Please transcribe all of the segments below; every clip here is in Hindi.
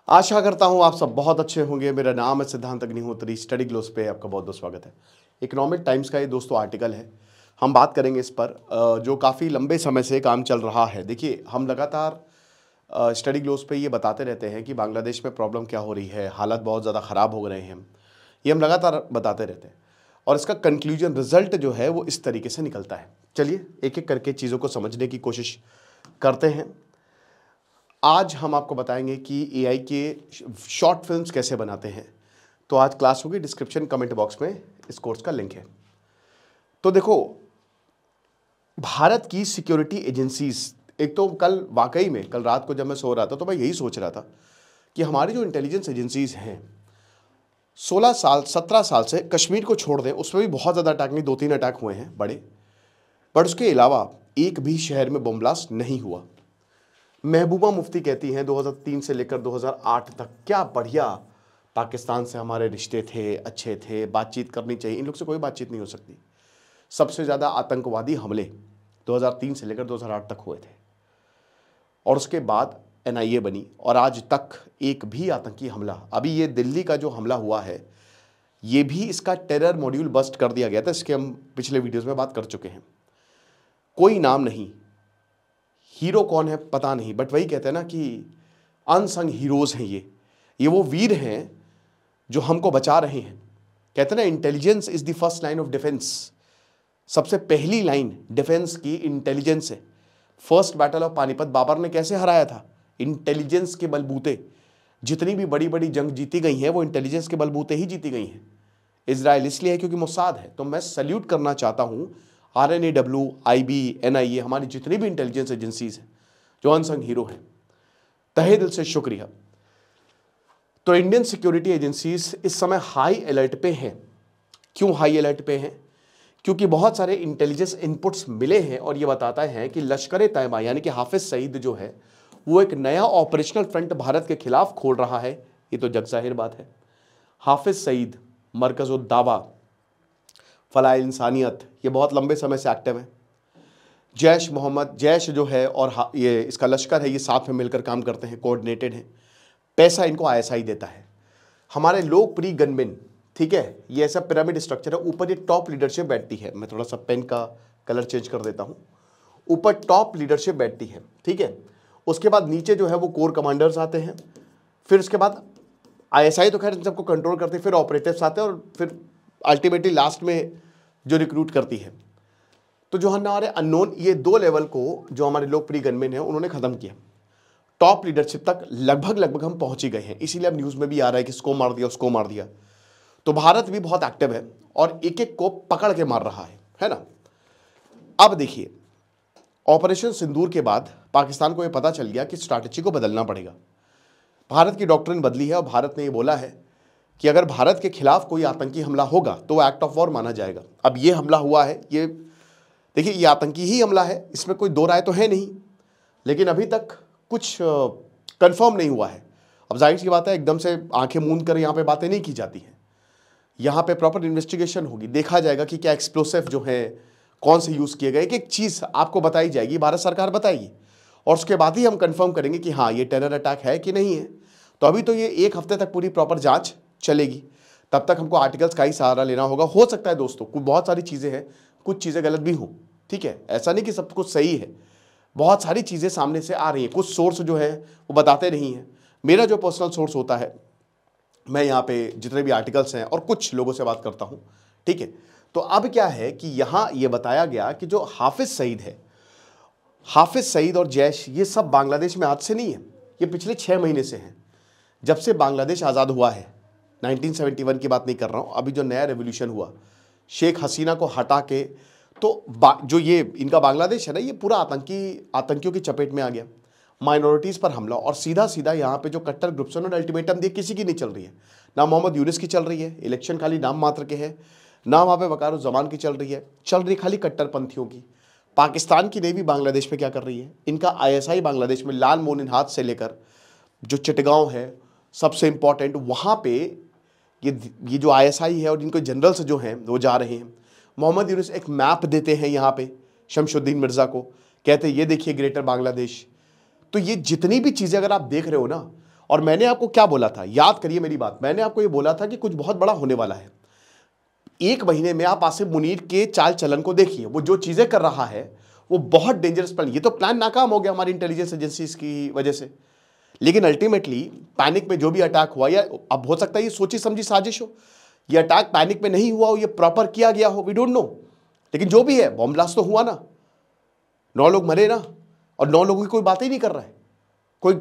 आशा करता हूँ आप सब बहुत अच्छे होंगे। मेरा नाम है सिद्धांत अग्निहोत्री। स्टडी ग्लोस पे आपका बहुत बहुत स्वागत है। इकोनॉमिक टाइम्स का ये दोस्तों आर्टिकल है, हम बात करेंगे इस पर जो काफ़ी लंबे समय से काम चल रहा है। देखिए, हम लगातार स्टडी ग्लोस पे ये बताते रहते हैं कि बांग्लादेश में प्रॉब्लम क्या हो रही है, हालात बहुत ज़्यादा ख़राब हो रहे हैं। ये हम लगातार बताते रहते हैं और इसका कंक्लूजन रिजल्ट जो है वो इस तरीके से निकलता है। चलिए एक एक करके चीज़ों को समझने की कोशिश करते हैं। आज हम आपको बताएंगे कि एआई के शॉर्ट फिल्म्स कैसे बनाते हैं। तो आज क्लास होगी, डिस्क्रिप्शन कमेंट बॉक्स में इस कोर्स का लिंक है। तो देखो, भारत की सिक्योरिटी एजेंसीज, एक तो कल वाकई में कल रात को जब मैं सो रहा था तो मैं यही सोच रहा था कि हमारी जो इंटेलिजेंस एजेंसीज हैं 16 साल 17 साल से, कश्मीर को छोड़ दें उसमें भी बहुत ज़्यादा अटैक नहीं, 2-3 अटैक हुए हैं बड़े, बट उसके अलावा एक भी शहर में बम ब्लास्ट नहीं हुआ। महबूबा मुफ्ती कहती हैं 2003 से लेकर 2008 तक क्या बढ़िया पाकिस्तान से हमारे रिश्ते थे, अच्छे थे, बातचीत करनी चाहिए। इन लोग से कोई बातचीत नहीं हो सकती। सबसे ज़्यादा आतंकवादी हमले 2003 से लेकर 2008 तक हुए थे और उसके बाद एनआईए बनी और आज तक एक भी आतंकी हमला, अभी ये दिल्ली का जो हमला हुआ है ये भी इसका टेरर मॉड्यूल बस्ट कर दिया गया था। इसके हम पिछले वीडियोज़ में बात कर चुके हैं। कोई नाम नहीं, हीरो कौन है पता नहीं, बट वही कहते हैं ना कि अनसंग हीरोज हैं ये वो वीर हैं जो हमको बचा रहे हैं। कहते हैं ना, intelligence is the first line of defence. सबसे पहली लाइन डिफेंस की इंटेलिजेंस है। First battle of Panipat Babur ने कैसे हराया था? इंटेलिजेंस के बलबूते। जितनी भी बड़ी बड़ी जंग जीती गई हैं वो इंटेलिजेंस के बलबूते ही जीती गई हैं। इजराइल इसलिए है क्योंकि मोसाद है। तो मैं सल्यूट करना चाहता हूँ RNAW, IB, NIA, हमारी जितनी भी इंटेलिजेंस एजेंसीज हैं जो अनसंग हीरो हैं, तहे दिल से शुक्रिया। तो इंडियन सिक्योरिटी एजेंसीज इस समय हाई अलर्ट पे हैं। क्यों हाई अलर्ट पे हैं? क्योंकि बहुत सारे इंटेलिजेंस इनपुट्स मिले हैं और ये बताता है कि लश्कर तैयबा यानी कि हाफिज सईद जो है वो एक नया ऑपरेशनल फ्रंट भारत के खिलाफ खोल रहा है। ये तो जग जाहिर बात है। हाफिज सईद, मरकज़ुद्दावा, फलाह इंसानियत, ये बहुत लंबे समय से एक्टिव है। जैश मोहम्मद, जैश जो है और ये इसका लश्कर है, ये साथ में मिलकर काम करते हैं, कोऑर्डिनेटेड हैं। पैसा इनको ISI देता है। हमारे लोकप्रिय गनमैन, ठीक है, ये ऐसा पिरामिड स्ट्रक्चर है। ऊपर ये टॉप लीडरशिप बैठती है। मैं थोड़ा सा पेन का कलर चेंज कर देता हूँ। ऊपर टॉप लीडरशिप बैठती है, ठीक है। उसके बाद नीचे जो है वो कोर कमांडर्स आते हैं। फिर उसके बाद ISI तो खैर इन सबको कंट्रोल करती है। फिर ऑपरेटिव्स आते हैं और फिर अल्टीमेटली लास्ट में जो रिक्रूट करती है। तो जो हमारे अननोन, ये 2 लेवल को जो हमारे लोकप्रिय गनमैन हैं उन्होंने ख़त्म किया। टॉप लीडरशिप तक लगभग हम पहुंच ही गए हैं। इसीलिए अब न्यूज़ में भी आ रहा है कि इसको मार दिया, उसको मार दिया। तो भारत भी बहुत एक्टिव है और एक एक को पकड़ के मार रहा है ना। अब देखिए, ऑपरेशन सिंदूर के बाद पाकिस्तान को यह पता चल गया कि स्ट्रैटेजी को बदलना पड़ेगा। भारत की डॉक्ट्रिन बदली है और भारत ने यह बोला है कि अगर भारत के खिलाफ कोई आतंकी हमला होगा तो वो एक्ट ऑफ वॉर माना जाएगा। अब ये हमला हुआ है, ये देखिए, ये आतंकी ही हमला है, इसमें कोई दो राय तो है नहीं, लेकिन अभी तक कुछ कंफर्म नहीं हुआ है। अब जाहिर सी बात है, एकदम से आंखें मूंद कर यहाँ पे बातें नहीं की जाती हैं। यहाँ पे प्रॉपर इन्वेस्टिगेशन होगी, देखा जाएगा कि क्या एक्सप्लोसिव जो है कौन से यूज़ किए गए। एक एक चीज़ आपको बताई जाएगी, भारत सरकार बताएगी और उसके बाद ही हम कंफर्म करेंगे कि हाँ ये टेरर अटैक है कि नहीं है। तो अभी तो ये 1 हफ्ते तक पूरी प्रॉपर जांच चलेगी। तब तक हमको आर्टिकल्स का ही सहारा लेना होगा। हो सकता है दोस्तों कुछ बहुत सारी चीज़ें हैं, कुछ चीज़ें गलत भी हों, ठीक है, ऐसा नहीं कि सब कुछ सही है। बहुत सारी चीज़ें सामने से आ रही हैं, कुछ सोर्स जो है वो बताते नहीं हैं। मेरा जो पर्सनल सोर्स होता है, मैं यहाँ पे जितने भी आर्टिकल्स हैं और कुछ लोगों से बात करता हूँ, ठीक है। तो अब क्या है कि यहाँ ये बताया गया कि जो हाफिज सईद है, हाफिज सईद और जैश, ये सब बांग्लादेश में आज से नहीं है, ये पिछले 6 महीने से हैं। जब से बांग्लादेश आज़ाद हुआ है, 1971 की बात नहीं कर रहा हूँ, अभी जो नया रेवोल्यूशन हुआ, शेख हसीना को हटा के, तो जो ये इनका बांग्लादेश है ना, ये पूरा आतंकियों की चपेट में आ गया। माइनॉरिटीज़ पर हमला और सीधा सीधा यहाँ पे जो कट्टर ग्रुप्स ने अल्टीमेटम दिए, किसी की नहीं चल रही है। ना मोहम्मद यूनिस की चल रही है, इलेक्शन खाली नाम मात्र के हैं, ना वहाँ पे वकारुज़्ज़मान की चल रही खाली कट्टरपंथियों की। पाकिस्तान की नेवी बांग्लादेश में क्या कर रही है? इनका ISI बांग्लादेश में लाल मोनिनहाट से लेकर जो चिटगांव है सबसे इम्पॉर्टेंट, वहाँ पे ये जो ISI है और इनको जनरल्स जो हैं वो जा रहे हैं। मोहम्मद यूनुस एक मैप देते हैं यहाँ पे शमशुद्दीन मिर्ज़ा को, कहते हैं ये देखिए ग्रेटर बांग्लादेश। तो ये जितनी भी चीज़ें अगर आप देख रहे हो ना, और मैंने आपको क्या बोला था, याद करिए मेरी बात, मैंने आपको ये बोला था कि कुछ बहुत बड़ा होने वाला है। 1 महीने में आप आसिफ मुनीर के चाल चलन को देखिए, वो जो चीजें कर रहा है वो बहुत डेंजरस प्लान। ये तो प्लान नाकाम हो गया हमारी इंटेलिजेंस एजेंसीज की वजह से, लेकिन अल्टीमेटली पैनिक में जो भी अटैक हुआ, या अब हो सकता है ये सोची समझी साजिश हो, ये अटैक पैनिक में नहीं हुआ हो, ये प्रॉपर किया गया हो, वी डोंट नो। लेकिन जो भी है, बॉम्ब ब्लास्ट तो हुआ ना, 9 लोग मरे ना, और 9 लोगों की कोई बात ही नहीं कर रहा है। कोई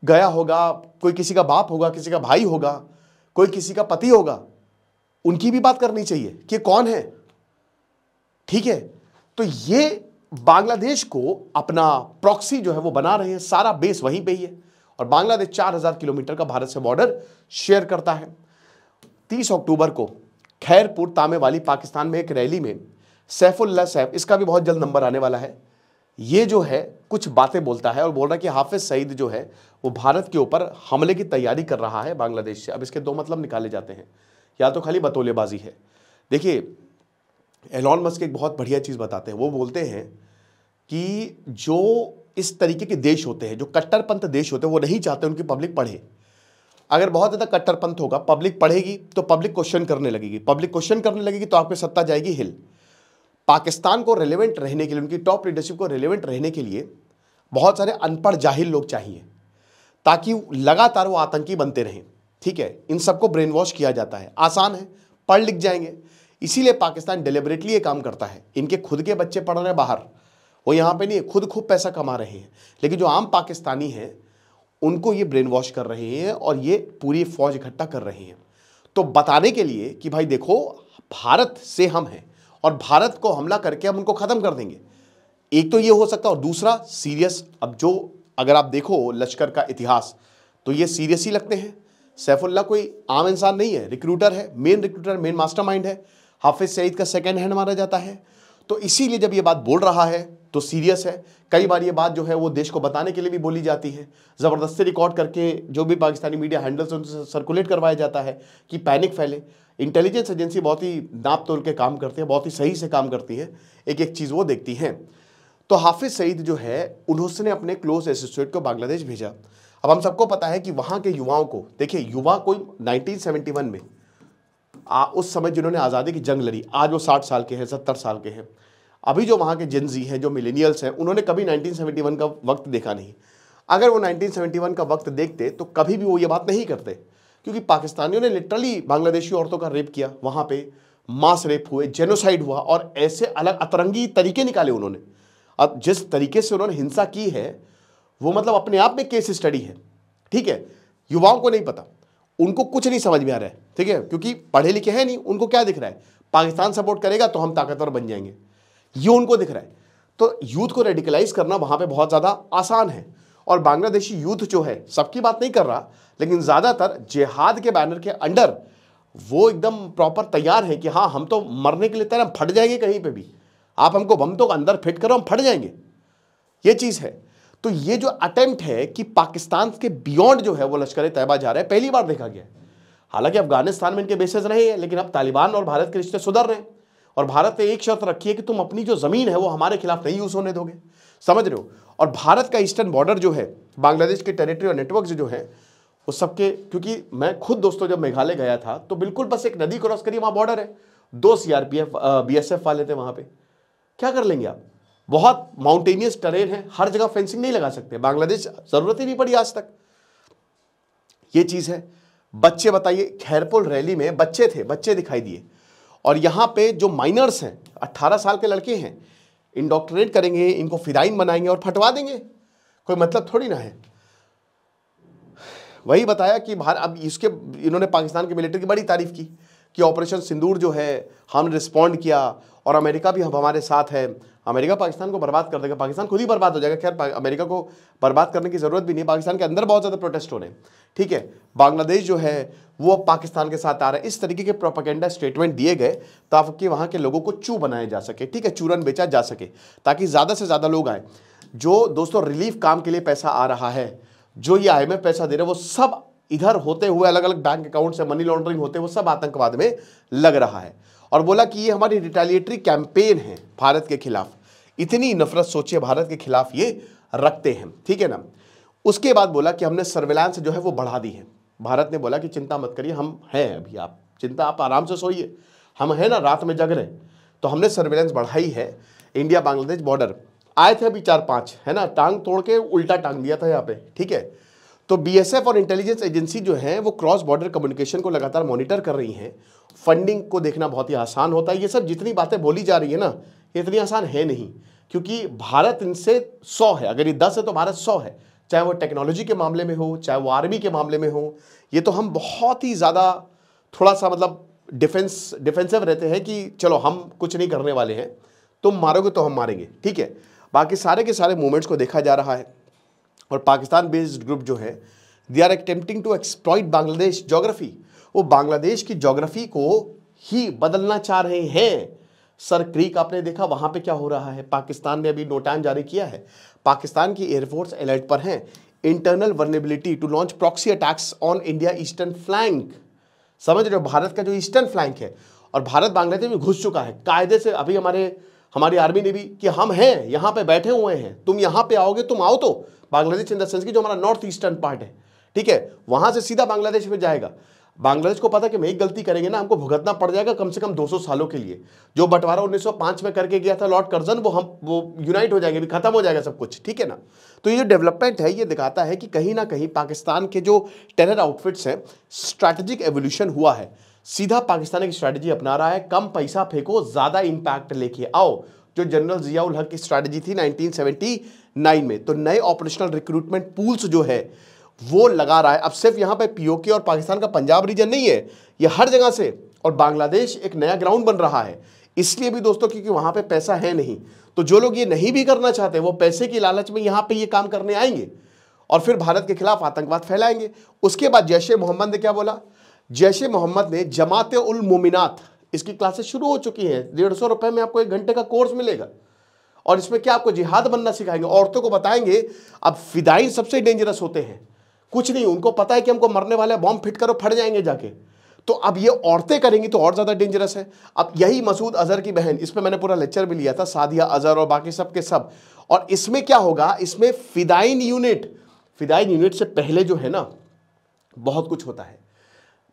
गया होगा, कोई किसी का बाप होगा, किसी का भाई होगा, कोई किसी का पति होगा, उनकी भी बात करनी चाहिए कि कौन है। ठीक है, तो ये बांग्लादेश को अपना प्रॉक्सी जो है वो बना रहे हैं, सारा बेस वहीं पे ही है। और बांग्लादेश 4000 किलोमीटर का भारत से बॉर्डर शेयर करता है। 30 अक्टूबर को खैरपुर तामे वाली पाकिस्तान में एक रैली में सैफुल्लाह सैफ, इसका भी बहुत जल्द नंबर आने वाला है, ये जो है कुछ बातें बोलता है और बोल रहा है कि हाफिज सईद जो है वो भारत के ऊपर हमले की तैयारी कर रहा है बांग्लादेश से। अब इसके 2 मतलब निकाले जाते हैं, या तो खाली बतौलेबाजी है। देखिए, एलॉन मस्क एक बहुत बढ़िया चीज़ बताते हैं, वो बोलते हैं कि जो इस तरीके के देश होते हैं, जो कट्टरपंथ देश होते हैं, वो नहीं चाहते उनकी पब्लिक पढ़े। अगर बहुत ज़्यादा कट्टरपंथ होगा, पब्लिक पढ़ेगी तो पब्लिक क्वेश्चन करने लगेगी, पब्लिक क्वेश्चन करने लगेगी तो आपकी सत्ता जाएगी हिल। पाकिस्तान को रेलेवेंट रहने के लिए, उनकी टॉप लीडरशिप को रेलेवेंट रहने के लिए बहुत सारे अनपढ़ जाहिल लोग चाहिए, ताकि लगातार वो आतंकी बनते रहें। ठीक है, इन सबको ब्रेन वॉश किया जाता है, आसान है, पढ़ लिख जाएंगे। इसीलिए पाकिस्तान डेलिबरेटली ये काम करता है। इनके खुद के बच्चे पढ़ रहे हैं बाहर, वो यहाँ पे नहीं, खुद खूब पैसा कमा रहे हैं, लेकिन जो आम पाकिस्तानी हैं उनको ये ब्रेन वॉश कर रहे हैं और ये पूरी फौज इकट्ठा कर रहे हैं, तो बताने के लिए कि भाई देखो, भारत से हम हैं और भारत को हमला करके हम उनको ख़त्म कर देंगे। एक तो ये हो सकता है, और दूसरा सीरियस, अब जो अगर आप देखो लश्कर का इतिहास तो ये सीरियस ही लगते हैं। सैफुल्लाह कोई आम इंसान नहीं है, रिक्रूटर है, मेन रिक्रूटर, मेन मास्टरमाइंड है, हाफिज सईद का सेकेंड हैंड माना जाता है। तो इसीलिए जब ये बात बोल रहा है तो सीरियस है। कई बार ये बात जो है वो देश को बताने के लिए भी बोली जाती है, ज़बरदस्ती रिकॉर्ड करके जो भी पाकिस्तानी मीडिया हैंडल्स उनसे सर्कुलेट करवाया जाता है कि पैनिक फैले। इंटेलिजेंस एजेंसी बहुत ही नाप तोल के काम करती है, बहुत ही सही से काम करती है, एक एक चीज़ वो देखती हैं। तो हाफिज सईद जो है उन्होंने अपने क्लोज एसोसिएट को बांग्लादेश भेजा। अब हम सबको पता है कि वहाँ के युवाओं को, देखिए युवा कोई 1971 में उस समय जिन्होंने आज़ादी की जंग लड़ी, आज वो 60 साल के हैं, 70 साल के हैं। अभी जो वहाँ के जेनजी हैं, जो मिलेनियल्स हैं, उन्होंने कभी 1971 का वक्त देखा नहीं। अगर वो 1971 का वक्त देखते तो कभी भी वो ये बात नहीं करते, क्योंकि पाकिस्तानियों ने लिटरली बांग्लादेशी औरतों का रेप किया, वहाँ पे मास रेप हुए, जेनोसाइड हुआ, और ऐसे अलग अतरंगी तरीके निकाले उन्होंने। अब जिस तरीके से उन्होंने हिंसा की है वो मतलब अपने आप में केस स्टडी है। ठीक है, युवाओं को नहीं पता, उनको कुछ नहीं समझ में आ रहा है। ठीक है, क्योंकि पढ़े लिखे हैं नहीं, उनको क्या दिख रहा है, पाकिस्तान सपोर्ट करेगा तो हम ताकतवर बन जाएंगे, ये उनको दिख रहा है। तो यूथ को रेडिकलाइज करना वहाँ पे बहुत ज़्यादा आसान है। और बांग्लादेशी यूथ जो है, सबकी बात नहीं कर रहा, लेकिन ज़्यादातर जिहाद के बैनर के अंडर वो एकदम प्रॉपर तैयार है कि हाँ हम तो मरने के लिए तैयार, हम फट जाएंगे कहीं पे भी, आप हमको बम तो अंदर फिट करो, हम फट जाएंगे, ये चीज़ है। तो ये जो अटेम्प्ट है कि पाकिस्तान के बियॉन्ड जो है वो लश्कर तैयबा जा रहा है, पहली बार देखा गया है। हालांकि अफगानिस्तान में इनके बेसेस रहे हैं, लेकिन अब तालिबान और भारत के रिश्ते सुधर रहे हैं, और भारत ने एक शर्त रखी है कि तुम अपनी जो ज़मीन है वो हमारे खिलाफ नहीं यूज़ होने दोगे, समझ रहे हो। और भारत का ईस्टर्न बॉर्डर जो है, बांग्लादेश के टेरिटरी और नेटवर्क जो है वो सबके, क्योंकि मैं खुद दोस्तों जब मेघालय गया था तो बिल्कुल बस एक नदी क्रॉस करिए, वहाँ बॉर्डर है, 2 CRPF BSF वाले थे वहाँ पे, क्या कर लेंगे आप, बहुत माउंटेनियस टेरेन है, हर जगह फेंसिंग नहीं लगा सकते, बांग्लादेश ज़रूरत ही नहीं पड़ी आज तक, ये चीज़ है। बच्चे बताइए, खैरपुर रैली में बच्चे थे, बच्चे दिखाई दिए, और यहाँ पे जो माइनर्स हैं, 18 साल के लड़के हैं, इंडोक्ट्रिनेट करेंगे, इनको फिदाइन बनाएंगे और फटवा देंगे, कोई मतलब थोड़ी ना है। वही बताया कि भारत, अब इसके इन्होंने पाकिस्तान के मिलिट्री की बड़ी तारीफ की कि ऑपरेशन सिंदूर जो है हमने रिस्पॉन्ड किया, और अमेरिका भी हमारे साथ है, अमेरिका पाकिस्तान को बर्बाद कर देगा, पाकिस्तान खुद ही बर्बाद हो जाएगा। खैर अमेरिका को बर्बाद करने की ज़रूरत भी नहीं, पाकिस्तान के अंदर बहुत ज़्यादा प्रोटेस्ट हो रहे हैं। ठीक है, बांग्लादेश जो है वो पाकिस्तान के साथ आ रहा है, इस तरीके के प्रोपेगेंडा स्टेटमेंट दिए गए ताकि वहाँ के लोगों को चू बनाया जा सके, ठीक है, चूरन बेचा जा सके, ताकि ज़्यादा से ज़्यादा लोग आए। जो दोस्तों रिलीफ काम के लिए पैसा आ रहा है, जो ये IMF पैसा दे रहे हैं, वो सब इधर होते हुए अलग अलग बैंक अकाउंट से मनी लॉन्ड्रिंग होते हुए सब आतंकवाद में लग रहा है। और बोला कि ये हमारी रिटेलिएटरी कैंपेन है भारत के खिलाफ, इतनी नफरत सोचिए भारत के खिलाफ ये रखते हैं, ठीक है ना। उसके बाद बोला कि हमने सर्विलांस जो है वो बढ़ा दी है। भारत ने बोला कि चिंता मत करिए, हम हैं अभी, आप आराम से सोइए, हम हैं ना, रात में जग रहे। तो हमने सर्विलांस बढ़ाई है। इंडिया बांग्लादेश बॉर्डर आए थे अभी 4-5, है ना, टांग तोड़ के उल्टा टांग दिया था यहाँ पे, ठीक है। तो बीएसएफ और इंटेलिजेंस एजेंसी जो है वो क्रॉस बॉर्डर कम्युनिकेशन को लगातार मॉनिटर कर रही हैं। फंडिंग को देखना बहुत ही आसान होता है। ये सब जितनी बातें बोली जा रही है ना, इतनी आसान है नहीं, क्योंकि भारत इनसे 100 है। अगर ये 10 है तो भारत 100 है, चाहे वो टेक्नोलॉजी के मामले में हो, चाहे वो आर्मी के मामले में हो। ये तो हम बहुत ही ज़्यादा थोड़ा सा मतलब डिफेंसिव रहते हैं कि चलो हम कुछ नहीं करने वाले हैं, तुम मारोगे तो हम मारेंगे, ठीक है। बाकी सारे के सारे मूवमेंट्स को देखा जा रहा है। और पाकिस्तान बेस्ड ग्रुप जो है, they are attempting to exploit Bangladesh geography. वो बांग्लादेश की ज्योग्राफी को ही बदलना चाह रहे हैं। सर क्रीक आपने देखा वहां पे क्या हो रहा है। पाकिस्तान ने अभी नोटान जारी किया है, पाकिस्तान की एयरफोर्स अलर्ट पर है। Internal vulnerability to launch proxy attacks on India eastern flank. समझ रहे हो, भारत का जो ईस्टर्न फ्लैंक है, और भारत बांग्लादेश में घुस चुका है कायदे से। अभी हमारी आर्मी ने भी कि हम हैं यहाँ पे बैठे हुए हैं, तुम यहाँ पे आओगे, तुम आओ तो बांग्लादेश इन द सेंस की जो हमारा नॉर्थ ईस्टर्न पार्ट है, ठीक है, वहां से सीधा बांग्लादेश में जाएगा। बांग्लादेश को पता कि हम एक गलती करेंगे ना, हमको भुगतना पड़ जाएगा कम से कम 200 सालों के लिए। जो बंटवारा 1905 में करके गया था लॉर्ड कर्जन, वो यूनाइट हो जाएंगे, खत्म हो जाएगा सब कुछ, ठीक है ना। तो ये जो डेवलपमेंट है ये दिखाता है कि कहीं ना कहीं पाकिस्तान के जो टेरर आउटफिट्स हैं, स्ट्रैटेजिक एवोल्यूशन हुआ है। सीधा पाकिस्तान की स्ट्रैटेजी अपना रहा है, कम पैसा फेंको, ज्यादा इंपैक्ट लेके आओ, जो जनरल जियाउल हक की स्ट्रैटेजी थी 1979 में। तो नए ऑपरेशनल रिक्रूटमेंट पूल्स जो है वो लगा रहा है। अब सिर्फ यहाँ पे पीओके और पाकिस्तान का पंजाब रीजन नहीं है, ये हर जगह से, और बांग्लादेश एक नया ग्राउंड बन रहा है। इसलिए भी दोस्तों क्योंकि वहां पे पैसा है नहीं, तो जो लोग ये नहीं भी करना चाहते वो पैसे की लालच में यहाँ पे ये काम करने आएंगे और फिर भारत के खिलाफ आतंकवाद फैलाएंगे। उसके बाद जैश ए मोहम्मद ने क्या बोला, जैश ए मोहम्मद ने जमात उल मोमिनात, इसकी क्लासेस शुरू हो चुकी हैं। 150 रुपए में आपको 1 घंटे का कोर्स मिलेगा, और इसमें क्या आपको जिहाद बनना सिखाएंगे, औरतों को बताएंगे। अब फिदाइन सबसे डेंजरस होते हैं, कुछ नहीं, उनको पता है कि हमको मरने वाला है, बॉम्ब फिट करो, फट जाएंगे जाके। तो अब ये औरतें करेंगी तो और ज्यादा डेंजरस है। अब यही मसूद अजहर की बहन, इस पे मैंने पूरा लेक्चर भी लिया था, सादिया अजहर और बाकी सब के सब। और इसमें क्या होगा, इसमें फिदाइन यूनिट से पहले जो है ना बहुत कुछ होता है।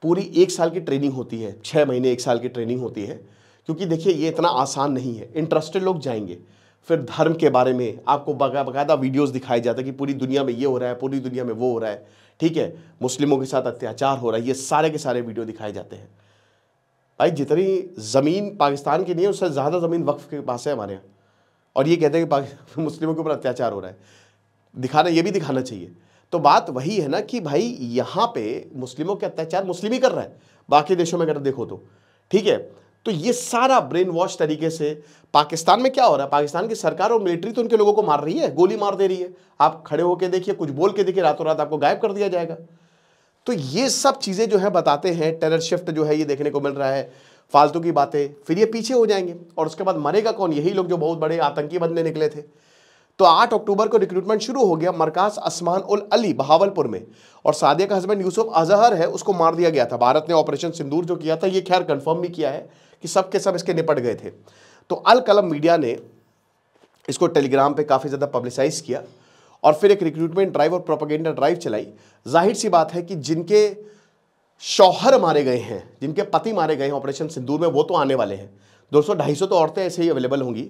पूरी 1 साल की ट्रेनिंग होती है, 6 महीने 1 साल की ट्रेनिंग होती है, क्योंकि देखिए ये इतना आसान नहीं है। इंटरेस्टेड लोग जाएंगे, फिर धर्म के बारे में आपको बाकायदा वीडियोस दिखाए जाते हैं कि पूरी दुनिया में ये हो रहा है, पूरी दुनिया में वो हो रहा है, ठीक है, मुस्लिमों के साथ अत्याचार हो रहा है, ये सारे के सारे वीडियो दिखाए जाते हैं। भाई जितनी ज़मीन पाकिस्तान की नहीं है उससे ज़्यादा ज़मीन वक्फ के पास है हमारे यहाँ, और ये कहते हैं कि मुस्लिमों के ऊपर अत्याचार हो रहा है, दिखाना, ये भी दिखाना चाहिए। तो बात वही है ना कि भाई यहाँ पे मुस्लिमों के अत्याचार मुस्लिम ही कर रहा है, बाकी देशों में अगर देखो तो, ठीक है। तो ये सारा ब्रेन वॉश तरीके से पाकिस्तान में क्या हो रहा है, पाकिस्तान की सरकार और मिलिट्री तो उनके लोगों को मार रही है, गोली मार दे रही है। आप खड़े होकर देखिए, कुछ बोल के देखिए, रातों रात आपको गायब कर दिया जाएगा। तो ये सब चीज़ें जो है बताते हैं, टेरर शिफ्ट जो है ये देखने को मिल रहा है, फालतू की बातें, फिर ये पीछे हो जाएंगे और उसके बाद मरेगा कौन, यही लोग जो बहुत बड़े आतंकी बनने निकले थे। तो 8 अक्टूबर को रिक्रूटमेंट शुरू हो गया मरकाज असमान उल अली बहावलपुर में, और सादिया का हस्बैंड यूसुफ अजहर है, उसको मार दिया गया था। भारत ने ऑपरेशन सिंदूर जो किया था, ये खैर कंफर्म भी किया है कि सब के सब इसके निपट गए थे। तो अल कलम मीडिया ने इसको टेलीग्राम पे काफ़ी ज़्यादा पब्लिसाइज किया, और फिर एक रिक्रूटमेंट ड्राइव और प्रोपेगेंडा ड्राइव चलाई। जाहिर सी बात है कि जिनके शौहर मारे गए हैं, जिनके पति मारे गए हैं ऑपरेशन सिंदूर में, वो तो आने वाले हैं। 200-250 तो औरतें ऐसे ही अवेलेबल होंगी,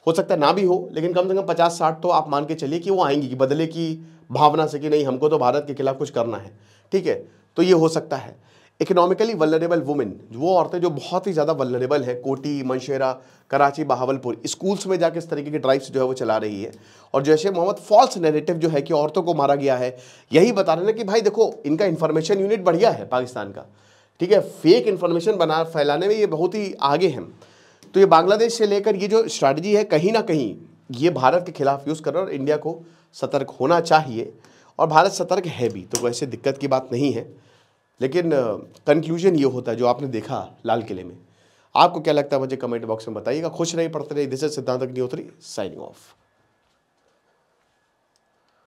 हो सकता है ना भी हो, लेकिन कम से कम 50-60 तो आप मान के चलिए कि वो आएंगी, कि बदले की भावना से कि नहीं हमको तो भारत के खिलाफ कुछ करना है, ठीक है। तो ये हो सकता है। इकोनॉमिकली वल्नरेबल वुमेन, वो औरतें जो बहुत ही ज़्यादा वल्नरेबल है, कोटी, मंशेरा, कराची, बहावलपुर, स्कूल्स में जाकर इस तरीके की ड्राइव्स जो है वो चला रही है। और जैश ए मोहम्मद फॉल्स नैरेटिव जो है कि औरतों को मारा गया है, यही बता रहे हैं कि भाई देखो इनका इन्फॉर्मेशन यूनिट बढ़िया है पाकिस्तान का, ठीक है, फेक इन्फॉर्मेशन फैलाने में ये बहुत ही आगे हैं। तो ये बांग्लादेश से लेकर ये जो स्ट्रैटेजी है, कहीं ना कहीं ये भारत के खिलाफ यूज़ कर रहा है, और इंडिया को सतर्क होना चाहिए, और भारत सतर्क है भी, तो वैसे दिक्कत की बात नहीं है। लेकिन कंक्लूजन ये होता है जो आपने देखा लाल किले में। आपको क्या लगता है मुझे कमेंट बॉक्स में बताइएगा। खुश रहिए, पढ़ते रहिए। दिस इज सिद्धांत अग्निहोत्री, साइनिंग ऑफ।